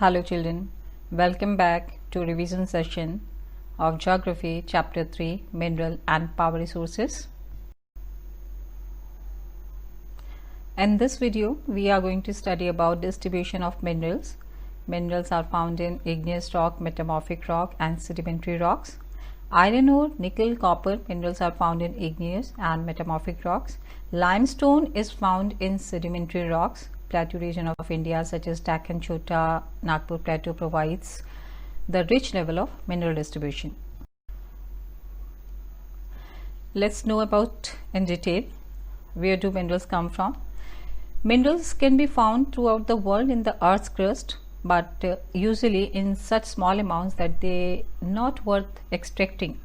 Hello children, welcome back to revision session of Geography Chapter 3 Mineral and Power Resources. In this video, we are going to study about distribution of minerals. Minerals are found in igneous rock, metamorphic rock and sedimentary rocks. Iron ore, nickel, copper minerals are found in igneous and metamorphic rocks. Limestone is found in sedimentary rocks. Plateau region of India such as Deccan, Chota, Nagpur Plateau provides the rich level of mineral distribution. Let's know about in detail where do minerals come from. Minerals can be found throughout the world in the earth's crust, but usually in such small amounts that they not worth extracting.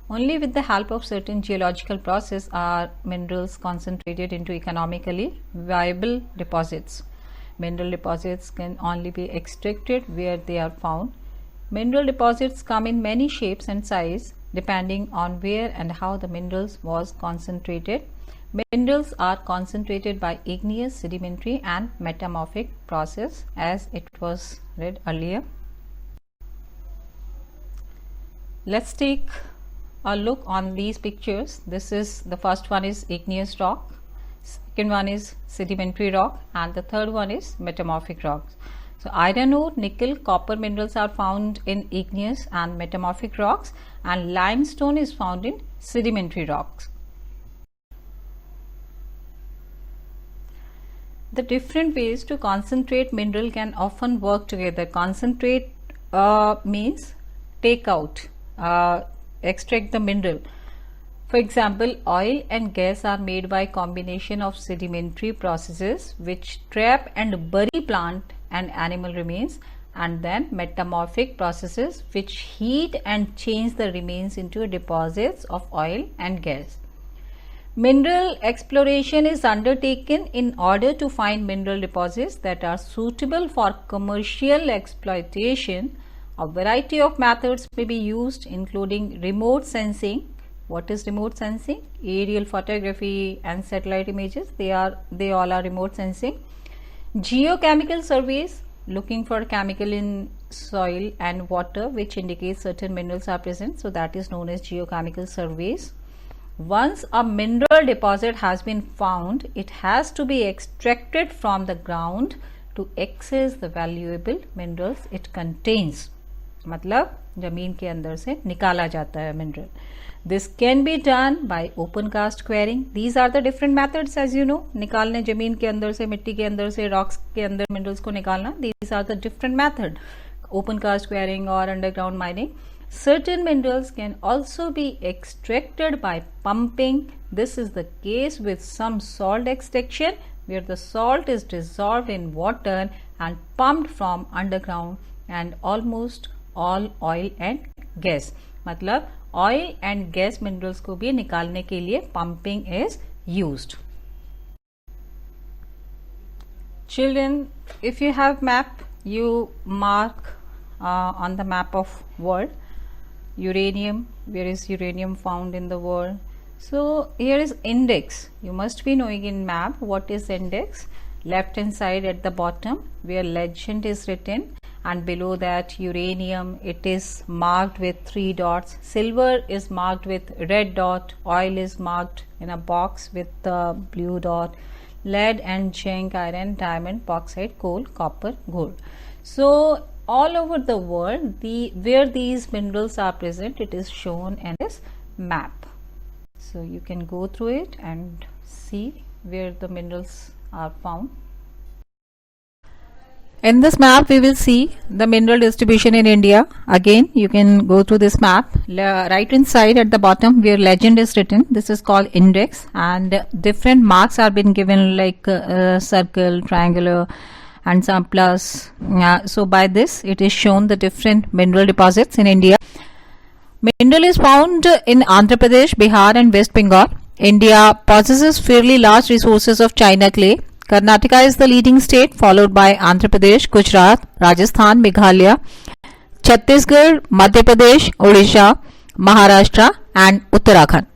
Only with the help of certain geological process are minerals concentrated into economically viable deposits. Mineral deposits can only be extracted where they are found. Mineral deposits come in many shapes and size depending on where and how the minerals was concentrated. Minerals are concentrated by igneous, sedimentary and metamorphic process as it was read earlier. Let's take a look on these pictures. This is the first one is igneous rock, second one is sedimentary rock and the third one is metamorphic rocks. So iron ore, nickel, copper minerals are found in igneous and metamorphic rocks and limestone is found in sedimentary rocks. The different ways to concentrate mineral can often work together. Concentrate means take out, extract the mineral. For example, oil and gas are made by combination of sedimentary processes which trap and bury plant and animal remains, and then metamorphic processes which heat and change the remains into deposits of oil and gas. Mineral exploration is undertaken in order to find mineral deposits that are suitable for commercial exploitation. A variety of methods may be used, including remote sensing. What is remote sensing? Aerial photography and satellite images. They all are remote sensing. Geochemical surveys, looking for chemical in soil and water which indicates certain minerals are present. So that is known as geochemical surveys. Once a mineral deposit has been found, it has to be extracted from the ground to access the valuable minerals it contains. मतलब जमीन के अंदर से निकाला जाता है mineral. This can be done by open cast quarrying. These are the different methods as you know. निकालने जमीन के अंदर से, मिट्टी के अंदर से, rocks के अंदर minerals को निकालना. These are the different method. Open cast quarrying or underground mining. Certain minerals can also be extracted by pumping. This is the case with some salt extraction where the salt is dissolved in water and pumped from underground, and almost all oil and gas. मतलब oil and gas minerals को भी निकालने के लिए pumping is used. Children, if you have map, you mark on the map of world uranium, where is uranium found in the world. So here is index. You must be knowing in map what is index. Left hand side at the bottom where legend is written, and below that uranium, it is marked with 3 dots. Silver is marked with red dot. Oil is marked in a box with the blue dot. Lead and zinc, iron, diamond, bauxite, coal, copper, gold. So all over the world, where these minerals are present, it is shown in this map. So you can go through it and see where the minerals are found. In this map, we will see the mineral distribution in India. Again, you can go through this map. Right hand side at the bottom where legend is written, this is called index, and different marks are been given like circle, triangular and some plus. So by this, it is shown the different mineral deposits in India. Mineral is found in Andhra Pradesh, Bihar and West Bengal. India possesses fairly large resources of China clay. Karnataka is the leading state, followed by Andhra Pradesh, Gujarat, Rajasthan, Meghalaya, Chhattisgarh, Madhya Pradesh, Odisha, Maharashtra and Uttarakhand.